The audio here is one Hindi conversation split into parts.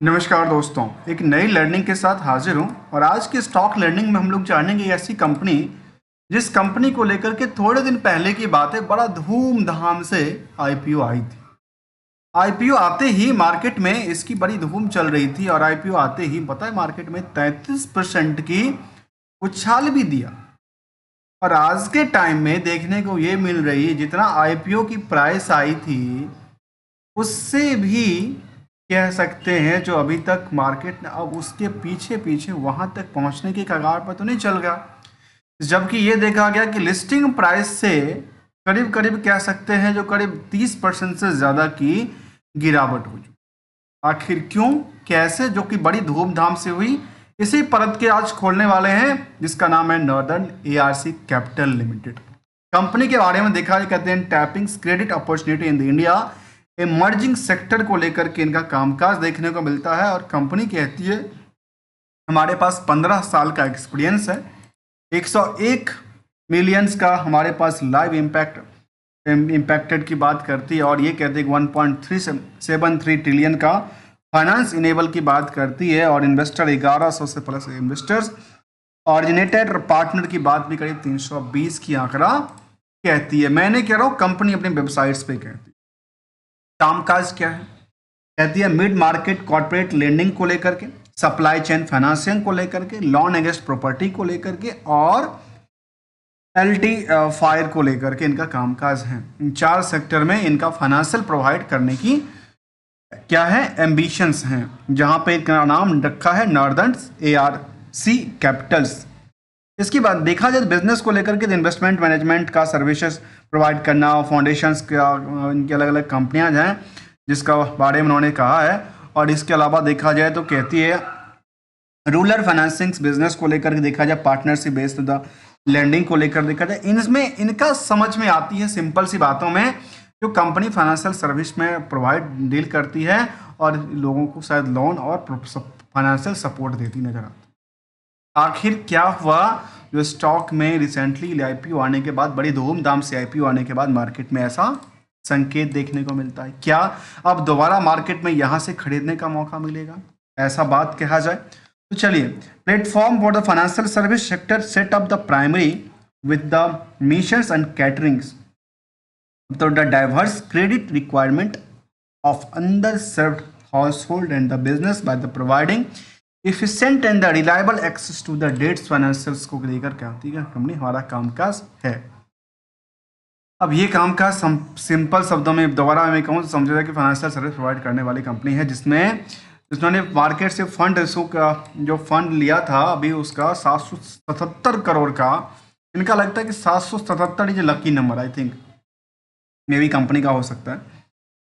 नमस्कार दोस्तों, एक नई लर्निंग के साथ हाजिर हूं और आज की स्टॉक लर्निंग में हम लोग जानेंगे ऐसी कंपनी जिस कंपनी को लेकर के थोड़े दिन पहले की बात है, बड़ा धूमधाम से आईपीओ आई थी। आईपीओ आते ही मार्केट में इसकी बड़ी धूम चल रही थी और आईपीओ आते ही पता है मार्केट में 33% की उछाल भी दिया। और आज के टाइम में देखने को ये मिल रही है जितना आईपीओ की प्राइस आई थी उससे भी कह सकते हैं जो अभी तक मार्केट ने अब उसके पीछे पीछे वहां तक पहुंचने की कगार पर तो नहीं चल गया, जबकि ये देखा गया कि लिस्टिंग प्राइस से करीब करीब कह सकते हैं जो करीब 30% से ज़्यादा की गिरावट हो चुकी। आखिर क्यों, कैसे, जो कि बड़ी धूमधाम से हुई, इसी परत के आज खोलने वाले हैं जिसका नाम है northern ARC capital limited. Company के बारे में देखा कहते हैं tapping credit opportunity in the India emerging sector को लेकर के इनका कामकाज देखने को मिलता है। और कंपनी कहती है हमारे पास 15 साल का एक्सपीरियंस है, 101 मिलियंस का हमारे पास लाइव इम्पैक्टेड की बात करती है और ये कहते हैं 1.373 ट्रिलियन का फाइनेंस इनेबल की बात करती है और इन्वेस्टर 1100 से प्लस इन्वेस्टर्स, ऑरिजिनेटेड पार्टनर की बात भी करीब 320 की आंकड़ा कहती है। मैंने कह रहा हूँ कंपनी अपनी वेबसाइट्स पे कहती है। कामकाज क्या है, कहती है मिड मार्केट कॉर्पोरेट लेंडिंग को लेकर के, सप्लाई चेन फाइनेंसिंग को लेकर के, लोन अगेंस्ट प्रॉपर्टी को लेकर के और एलटी फायर को लेकर के इनका कामकाज है। इन 4 सेक्टर में इनका फाइनेंशियल प्रोवाइड करने की क्या है एम्बिशंस हैं, जहां पे इनका नाम रखा है नॉर्दर्न एआरसी कैपिटल्स। इसके बाद देखा जाए बिजनेस को लेकर के इन्वेस्टमेंट मैनेजमेंट का सर्विसेज प्रोवाइड करना, फाउंडेशंस का इनकी अलग अलग कंपनियां हैं जिसका बारे में उन्होंने कहा है। और इसके अलावा देखा जाए तो कहती है रूरल फाइनेंसिंग बिजनेस को लेकर के देखा जाए, पार्टनरशिप बेस्ड द लैंडिंग को लेकर देखा जाए, इनमें इनका समझ में आती है सिंपल सी बातों में जो कंपनी फाइनेंशियल सर्विस में प्रोवाइड डील करती है और लोगों को शायद लोन और फाइनेंशियल सपोर्ट देती नजर आती है। आखिर क्या हुआ जो स्टॉक में रिसेंटली आईपीओ आने के बाद, बड़ी धूमधाम से आईपीओ आने के बाद मार्केट में ऐसा संकेत देखने को मिलता है? क्या अब दोबारा मार्केट में यहां से खरीदने का मौका मिलेगा, ऐसा बात कहा जाए तो चलिए। Platform for the financial service sector set up the primary with the missions and caterings to the diverse credit requirement of underserved household and the business by the providing efficient and the reliable access to the debts financials को लेकर क्या होती है कंपनी हमारा कामकाज है। अब ये कामकाज सिंपल शब्दों में दोबारा मैं कहूँ तो समझा जाए कि फाइनेंशियल सर्विस प्रोवाइड करने वाली कंपनी है जिन्होंने मार्केट से फंड इशू का जो फंड लिया था अभी उसका 777 करोड़ का, इनका लगता है कि 777 is lucky number, I think मे भी कंपनी का हो सकता है,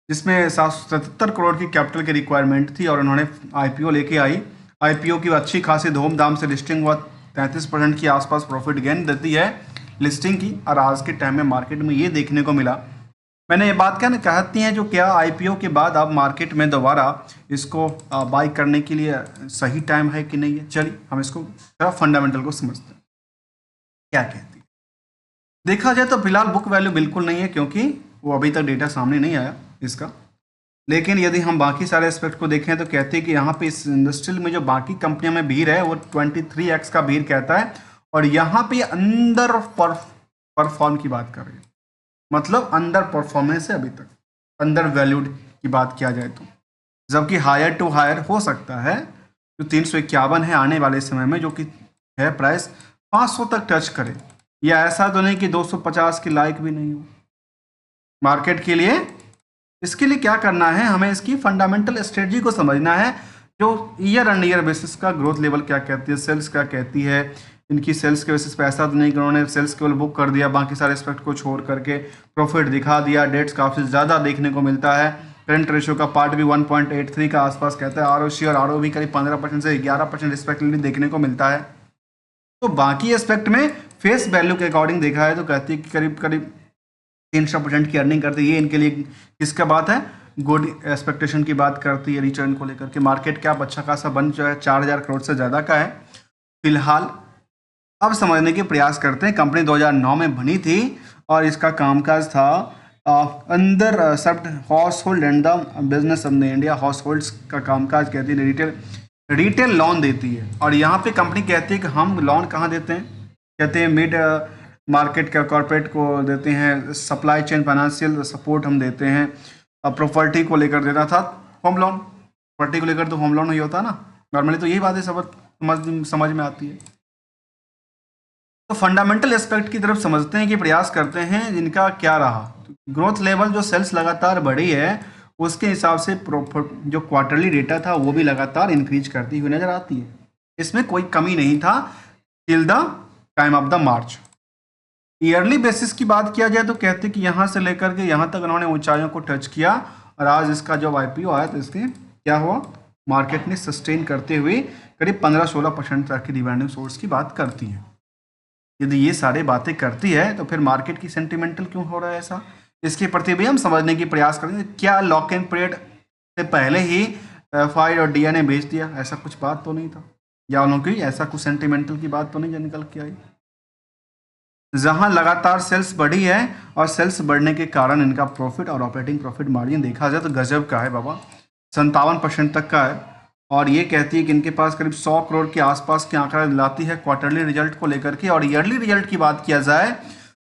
जिसमें 777 करोड़ की कैपिटल की रिक्वायरमेंट थी और उन्होंने आईपीओ लेके आई। आईपीओ की अच्छी खासी धूमधाम से लिस्टिंग हुआ, 33% के आसपास प्रॉफिट गेन देती है लिस्टिंग की। और आज के टाइम में मार्केट में ये देखने को मिला, मैंने ये बात कहती हैं जो क्या आईपीओ के बाद अब मार्केट में दोबारा इसको बाई करने के लिए सही टाइम है कि नहीं है। चलिए हम इसको थोड़ा फंडामेंटल को समझते हैं क्या कहती है। देखा जाए तो फिलहाल बुक वैल्यू बिल्कुल नहीं है क्योंकि वो अभी तक डेटा सामने नहीं आया इसका, लेकिन यदि हम बाकी सारे एस्पेक्ट को देखें तो कहते हैं कि यहाँ पे इस इंडस्ट्रियल में जो बाकी कंपनियों में भीड़ है वो 23x का भीड़ कहता है और यहाँ पे अंडर परफॉर्म की बात कर रही है, मतलब अंडर परफॉर्मेंस है अभी तक, अंडर वैल्यूड की बात किया जाए तो, जबकि हायर टू हायर हो सकता है जो 351 है आने वाले समय में जो कि है प्राइस 500 तक टच करे, या ऐसा तो नहीं कि 250 के लायक भी नहीं हो मार्केट के लिए। इसके लिए क्या करना है, हमें इसकी फंडामेंटल स्ट्रेटजी को समझना है जो ईयर एंड ईयर बेसिस का ग्रोथ लेवल क्या कहती है, सेल्स क्या कहती है। इनकी सेल्स के बेसिस पे ऐसा तो नहीं कि उन्होंने सेल्स केवल बुक कर दिया, बाकी सारे एस्पेक्ट को छोड़ करके प्रॉफिट दिखा दिया, डेट्स काफ़ी ज़्यादा देखने को मिलता है। करंट रेशियो का पार्ट भी 1.83 का आसपास कहता है, आरओसी और आरओ भी करीब 15% से 11% रिस्पेक्टिवली देखने को मिलता है। तो बाकी एस्पेक्ट में फेस वैल्यू के अकॉर्डिंग देखा है तो कहती है कि करीब करीब 300% की अर्निंग करती है। ये इनके लिए किसका बात है, गुड एक्सपेक्टेशन की बात करती है रिटर्न को लेकर के। मार्केट कैप अच्छा खासा बन जो है 4000 करोड़ से ज़्यादा का है फिलहाल। अब समझने के प्रयास करते हैं, कंपनी 2009 में बनी थी और इसका कामकाज था अंदर served house hold and the business of the India house holds का कामकाज कहती है रिटेल लोन देती है। और यहाँ पे कंपनी कहती है कि हम लोन कहाँ देते हैं, कहते हैं मिड मार्केट का कॉर्पोरेट को देते हैं, सप्लाई चेन फाइनेंशियल सपोर्ट हम देते हैं, प्रॉपर्टी को लेकर देना था होम लोन, प्रॉपर्टी को लेकर तो होम लोन ही होता ना नॉर्मली, तो यही बातें समझ में आती है। तो फंडामेंटल एस्पेक्ट की तरफ समझते हैं कि प्रयास करते हैं जिनका क्या रहा, ग्रोथ लेवल जो सेल्स लगातार बढ़ी है उसके हिसाब से जो क्वार्टरली डेटा था वो भी लगातार इंक्रीज करती हुई नजर आती है, इसमें कोई कमी नहीं था till the time of the March. Yearly basis की बात किया जाए तो कहते कि यहाँ से लेकर के यहाँ तक उन्होंने ऊंचाइयों को टच किया और आज इसका जब आईपीओ आया तो इसके क्या हुआ, मार्केट ने सस्टेन करते हुए करीब 15-16% तक की रिवेन्यू सोर्स की बात करती है। यदि ये सारी बातें करती है तो फिर मार्केट की सेंटिमेंटल क्यों हो रहा है ऐसा, इसके प्रति भी हम समझने की प्रयास करेंगे। क्या लॉक इन पीरियड से पहले ही एफआई और डीआई ने बेच दिया, ऐसा कुछ बात तो नहीं था, या उनकी ऐसा कुछ सेंटिमेंटल की बात तो नहीं जो निकल के आई। जहां लगातार सेल्स बढ़ी है और सेल्स बढ़ने के कारण इनका प्रॉफिट और ऑपरेटिंग प्रॉफिट मार्जिन देखा जाए तो गजब का है बाबा, 57% तक का है। और ये कहती है कि इनके पास करीब 100 करोड़ के आसपास के आंकड़ा लाती है क्वार्टरली रिजल्ट को लेकर के। और ईयरली रिजल्ट की बात किया जाए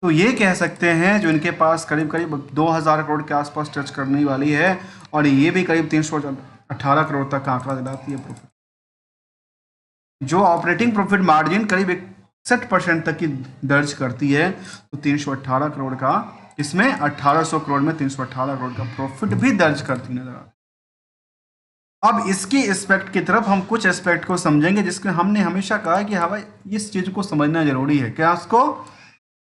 तो ये कह सकते हैं जो इनके पास करीब करीब 2000 करोड़ के आसपास टच करने वाली है, और ये भी करीब 318 करोड़ तक का आंकड़ा दिलाती है प्रॉफिट। जो ऑपरेटिंग प्रॉफिट मार्जिन करीब 61% तक की दर्ज करती है, तो 318 करोड़ का, इसमें 1800 करोड़ में 318 करोड़ का प्रॉफिट भी दर्ज करती नजर आ। अब इसकी एस्पेक्ट की तरफ हम कुछ एस्पेक्ट को समझेंगे जिसके हमने हमेशा कहा है कि हाँ भाई इस चीज को समझना जरूरी है। क्या उसको,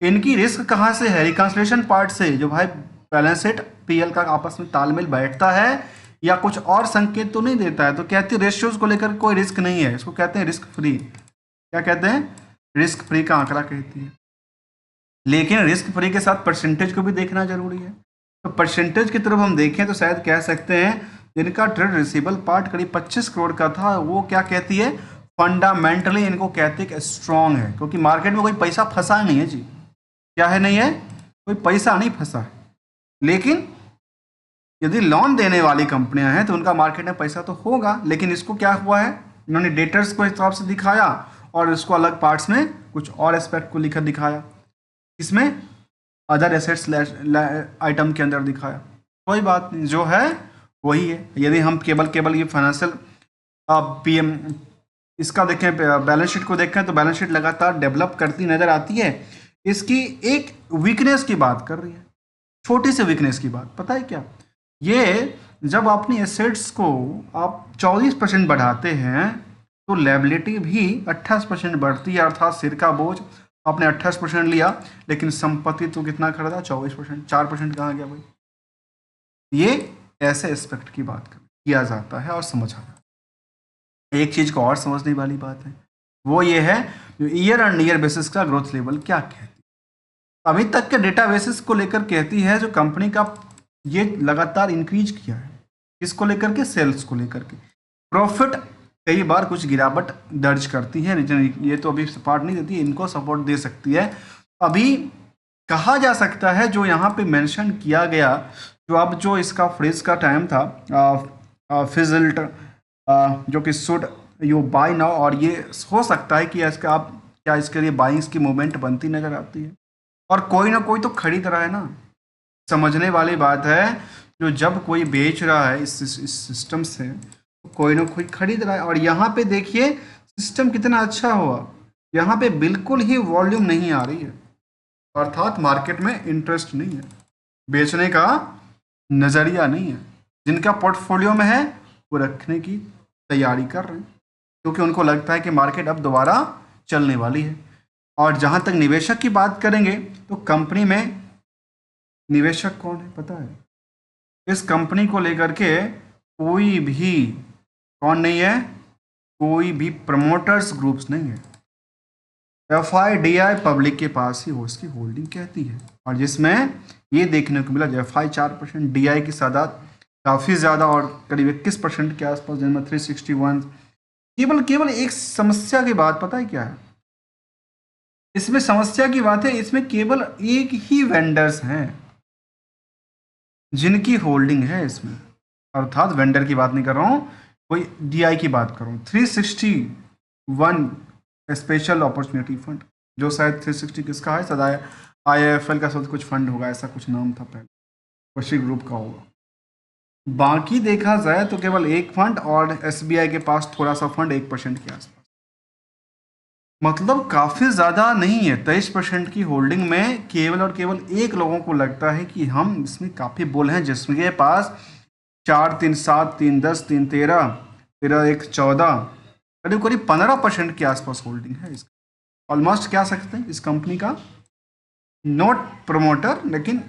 इनकी रिस्क कहाँ से है, रिकंसिलिएशन पार्ट से, जो भाई बैलेंस शीट पीएल का आपस में तालमेल बैठता है या कुछ और संकेत तो नहीं देता है। तो कहती है रेशियोज को लेकर कोई रिस्क नहीं है, इसको कहते हैं रिस्क फ्री। क्या कहते हैं, रिस्क फ्री का आंकड़ा कहती है। लेकिन रिस्क फ्री के साथ परसेंटेज को भी देखना जरूरी है। तो परसेंटेज की तरफ हम देखें तो शायद कह सकते हैं जिनका ट्रेड रिसीवेबल पार्ट करीब 25 करोड़ का था, वो क्या कहती है, फंडामेंटली इनको कहते हैं कि स्ट्रांग है, क्योंकि मार्केट में कोई पैसा फंसा नहीं है जी। क्या है, नहीं है, कोई पैसा नहीं फंसा है। लेकिन यदि लोन देने वाली कंपनियां हैं तो उनका मार्केट में पैसा तो होगा, लेकिन इसको क्या हुआ है, इन्होंने डेटर्स को हिसाब से दिखाया और इसको अलग पार्ट्स में कुछ और एस्पेक्ट को लिखा दिखाया, इसमें अदर एसेट्स आइटम के अंदर दिखाया। कोई बात नहीं, जो है वही है। यदि हम केवल ये फाइनेंशियल पीएम इसका देखें, बैलेंस शीट को देखें तो बैलेंस शीट लगातार डेवलप करती नजर आती है। इसकी एक वीकनेस की बात कर रही है, छोटी सी वीकनेस की बात, पता है क्या, ये जब अपनी एसेट्स को आप 24% बढ़ाते हैं तो लायबिलिटी भी 28% बढ़ती है, अर्थात सिर का बोझ आपने 28% लिया लेकिन संपत्ति तो कितना खरीदा, 24%, 4% कहाँ गया भाई। ये ऐसे एस्पेक्ट की बात किया जाता है और समझा जाता है। एक चीज को और समझने वाली बात है, वो ये है ईयर ऑन ईयर बेसिस का ग्रोथ लेवल क्या कहती है। अभी तक के डेटा बेसिस को लेकर कहती है जो कंपनी का ये लगातार इंक्रीज किया है, इसको लेकर के, सेल्स को लेकर के। प्रॉफिट कई बार कुछ गिरावट दर्ज करती है, ये तो अभी सपोर्ट नहीं देती, इनको सपोर्ट दे सकती है। अभी कहा जा सकता है जो यहाँ पे मेंशन किया गया, जो अब जो इसका फ्रीज का टाइम था फिजल्ट जो कि शुड यू बाय नाउ, और ये हो सकता है कि इसका आप क्या इसके लिए बाइंग्स की मूवमेंट बनती नजर आती है, और कोई ना कोई तो खरीद रहा है ना। समझने वाली बात है, जो जब कोई बेच रहा है इस सिस्टम से तो कोई ना कोई खरीद रहा है। और यहाँ पे देखिए सिस्टम कितना अच्छा हुआ, यहाँ पे बिल्कुल ही वॉल्यूम नहीं आ रही है, अर्थात मार्केट में इंटरेस्ट नहीं है, बेचने का नज़रिया नहीं है। जिनका पोर्टफोलियो में है वो रखने की तैयारी कर रहे हैं, क्योंकि उनको लगता है कि मार्केट अब दोबारा चलने वाली है। और जहाँ तक निवेशक की बात करेंगे तो कंपनी में निवेशक कौन है पता है, इस कंपनी को लेकर के कोई भी कौन नहीं है, कोई भी प्रमोटर्स ग्रुप्स नहीं है। FIDI पब्लिक के पास ही उसकी होल्डिंग कहती है, और जिसमें ये देखने को मिला FI 4%, DI की तादाद काफ़ी ज़्यादा और करीब 21% के आसपास, जिनमें 361। केवल एक समस्या की बात पता है क्या है, इसमें समस्या की बात है, इसमें केवल एक ही वेंडर्स हैं, जिनकी होल्डिंग है इसमें, अर्थात वेंडर की बात नहीं कर रहा हूँ, कोई डीआई की बात कर रहा हूँ। 361 स्पेशल अपॉर्चुनिटी फंड, जो शायद 360 किसका है, सदा आईआईएफएल का शायद कुछ फंड होगा, ऐसा कुछ नाम था पहले, उसी ग्रुप का होगा। बाकी देखा जाए तो केवल एक फंड और एसबीआई के पास थोड़ा सा फंड 1% के आसपास, मतलब काफी ज्यादा नहीं है। 23% की होल्डिंग में केवल और केवल एक लोगों को लगता है कि हम इसमें काफी बुल हैं, जिसके पास 4, 3, 7, 3, 10, 3, 13, 13, 1, 14, करीब करीब 15% के आसपास होल्डिंग है इसका। ऑलमोस्ट क्या सकते हैं इस कंपनी का नॉट प्रमोटर, लेकिन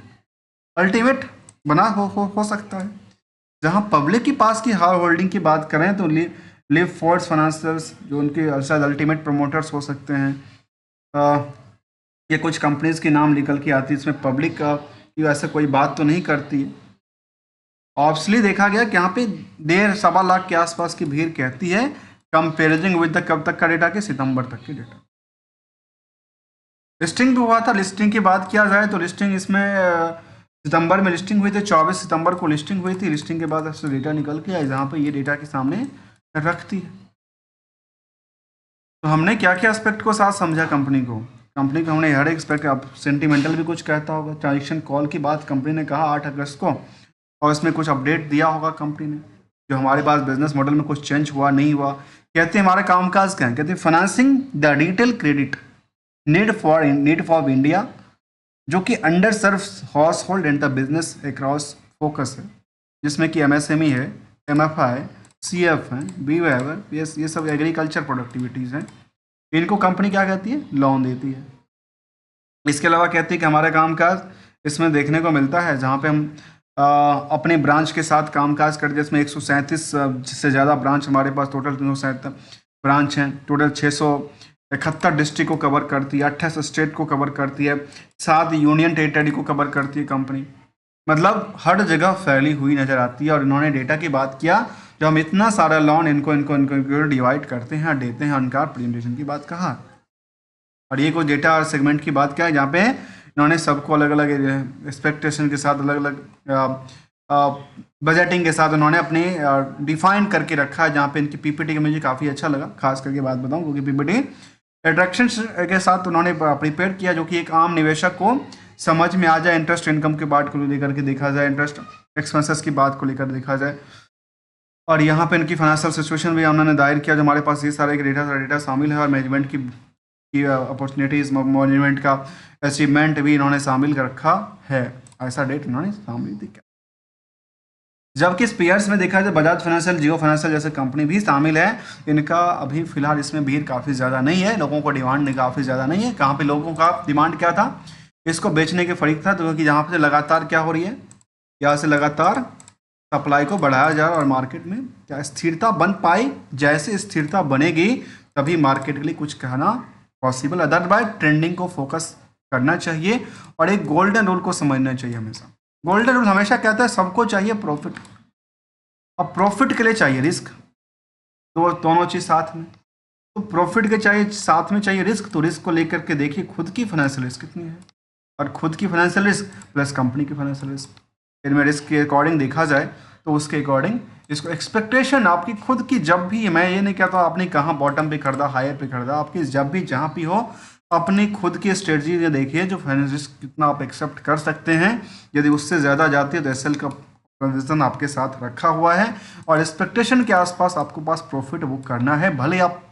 अल्टीमेट बना हो सकता है। जहां पब्लिक के पास की हाई होल्डिंग की बात करें तो लिव फोर्स फाइनेंशियल्स, जो उनके शायद अल्टीमेट प्रमोटर्स हो सकते हैं, ये कुछ कंपनीज के नाम निकल के आती है, इसमें पब्लिक का की वैसे कोई बात तो नहीं करती है। ऑब्वियसली देखा गया कि यहाँ पे 1.5-1.25 लाख के आसपास की भीड़ कहती है, कंपेरिजन विद द कब तक का डेटा, के सितंबर तक के डेटा। लिस्टिंग भी हुआ था, लिस्टिंग की बात किया जाए तो लिस्टिंग इसमें सितंबर में लिस्टिंग हुई थी, 24 सितंबर को लिस्टिंग हुई थी। लिस्टिंग के बाद ऐसे डेटा निकल के आए जहाँ पे ये डेटा के सामने रखती है। तो हमने क्या क्या एस्पेक्ट को साथ समझा कंपनी को हमने हर एक एस्पेक्ट, अब सेंटिमेंटल भी कुछ कहता होगा। ट्रांजेक्शन कॉल की बात कंपनी ने कहा 8 अगस्त को, और इसमें कुछ अपडेट दिया होगा कंपनी ने, जो हमारे पास बिजनेस मॉडल में कुछ चेंज हुआ नहीं हुआ। कहते हैं हमारे कामकाज क्या है, कहते हैं financing the retail credit need for India, जो कि under serve household and the business across focus है, जिसमें कि एमएसएमई है, एमएफआई, सीएफ है, बीवेवर, ये सब एग्रीकल्चर प्रोडक्टिविटीज़ हैं। इनको कंपनी क्या कहती है, लोन देती है। इसके अलावा कहती है कि हमारा कामकाज इसमें देखने को मिलता है, जहाँ पे हम अपने ब्रांच के साथ कामकाज करते हैं, जिसमें 137 से ज़्यादा ब्रांच हमारे पास, टोटल 337 ब्रांच हैं, टोटल 671 डिस्ट्रिक्ट को कवर करती है, 28 स्टेट को कवर करती है, 7 यूनियन टेरिटरी को कवर करती है कंपनी, मतलब हर जगह फैली हुई नज़र आती है। और इन्होंने डेटा की बात किया, जो हम इतना सारा लोन इनको डिवाइड करते हैं, देते हैं, उनका प्रेजेंटेशन की बात कहा। और ये कुछ डेटा और सेगमेंट की बात क्या है, जहाँ पे इन्होंने सबको अलग अलग एक्सपेक्टेशन के साथ, अलग अलग बजटिंग के साथ उन्होंने अपने डिफाइन करके रखा है। जहाँ पे इनकी पीपीटी का मुझे काफ़ी अच्छा लगा, खास करके बात बताऊँ, क्योंकि पीपीटी अट्रैक्शन के साथ उन्होंने प्रिपेयर किया, जो कि एक आम निवेशक को समझ में आ जाए। इंटरेस्ट इनकम की बात को लेकर के देखा जाए, इंटरेस्ट एक्सपेंसेस की बात को लेकर देखा जाए, और यहाँ पे इनकी फाइनेंशियल सिचुएशन भी उन्होंने दायर किया, जो हमारे पास ये सारे डेटा शामिल है, और मैनेजमेंट की अपॉर्चुनिटीज़, मैनेजमेंट का अचीवमेंट भी इन्होंने शामिल कर रखा है। ऐसा डेट इन्होंने शामिल किया। जबकि इस पेयर्स में देखा जाए बजाज फाइनेंशियल, जियो फाइनेंशियल जैसे कंपनी भी शामिल है। इनका अभी फिलहाल इसमें भीड़ काफ़ी ज़्यादा नहीं है, लोगों को डिमांड काफ़ी ज़्यादा नहीं है। कहाँ पे लोगों का डिमांड क्या था, इसको बेचने के फरीक था, तो क्योंकि यहाँ पे लगातार क्या हो रही है, यहाँ से लगातार सप्लाई को बढ़ाया जाए और मार्केट में क्या स्थिरता बन पाई। जैसे स्थिरता बनेगी तभी मार्केट के लिए कुछ कहना पॉसिबल, अदरवाइज ट्रेंडिंग को फोकस करना चाहिए और एक गोल्डन रूल को समझना चाहिए हमेशा। गोल्डन रूल हमेशा कहता है सबको चाहिए प्रॉफिट, अब प्रॉफिट के लिए चाहिए रिस्क, तो दोनों चीज़ साथ में। तो प्रॉफिट के चाहिए साथ में चाहिए रिस्क, तो रिस्क को लेकर के देखिए खुद की फाइनेंशियल रिस्क कितनी है, और खुद की फाइनेंशियल रिस्क प्लस कंपनी की फाइनेंशियल रिस्क, इनमें रिस्क के अकॉर्डिंग देखा जाए तो उसके अकॉर्डिंग इसको एक्सपेक्टेशन आपकी खुद की, जब भी, मैं ये नहीं कहता आपने कहाँ बॉटम पे खरीदा, हायर पे खरीदा, आपकी जब भी जहाँ भी हो अपनी खुद की स्ट्रेटजी ये देखिए, जो फाइनेंस रिस्क कितना आप एक्सेप्ट कर सकते हैं। यदि उससे ज़्यादा जाती है तो एसएल का प्रोविजन आपके साथ रखा हुआ है, और एक्सपेक्टेशन के आसपास आपको पास प्रॉफिट बुक करना है। भले आप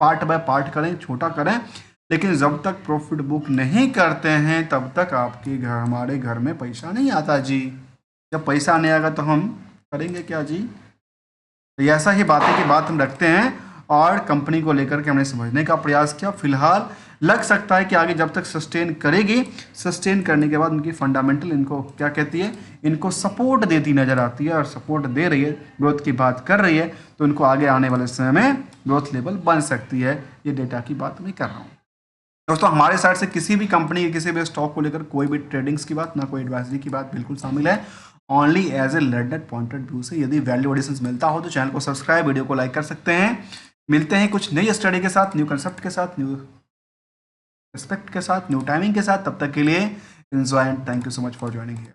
पार्ट बाय पार्ट करें, छोटा करें, लेकिन जब तक प्रॉफिट बुक नहीं करते हैं तब तक आपके घर, हमारे घर में पैसा नहीं आता जी। जब पैसा नहीं आएगा तो हम करेंगे क्या जी। तो ऐसा ही बातें की बात हम रखते हैं, और कंपनी को लेकर के हमने समझने का प्रयास किया। फिलहाल लग सकता है कि आगे जब तक सस्टेन करेगी, सस्टेन करने के बाद उनकी फंडामेंटल इनको क्या कहती है, इनको सपोर्ट देती नज़र आती है, और सपोर्ट दे रही है, ग्रोथ की बात कर रही है, तो इनको आगे आने वाले समय में ग्रोथ लेवल बन सकती है। ये डेटा की बात मैं कर रहा हूँ दोस्तों। हमारे साइड से किसी भी कंपनी के किसी भी स्टॉक को लेकर कोई भी ट्रेडिंग्स की बात, ना कोई एडवाइजरी की बात बिल्कुल शामिल है, only as a learner point of view से। यदि वैल्यू एडिशन मिलता हो तो चैनल को सब्सक्राइब, वीडियो को लाइक कर सकते हैं। मिलते हैं कुछ नई स्टडी के साथ, न्यू कंसेप्ट के साथ, न्यू रिस्पेक्ट के साथ, न्यू टाइमिंग के साथ। तब तक के लिए enjoy and thank you so much for joining here.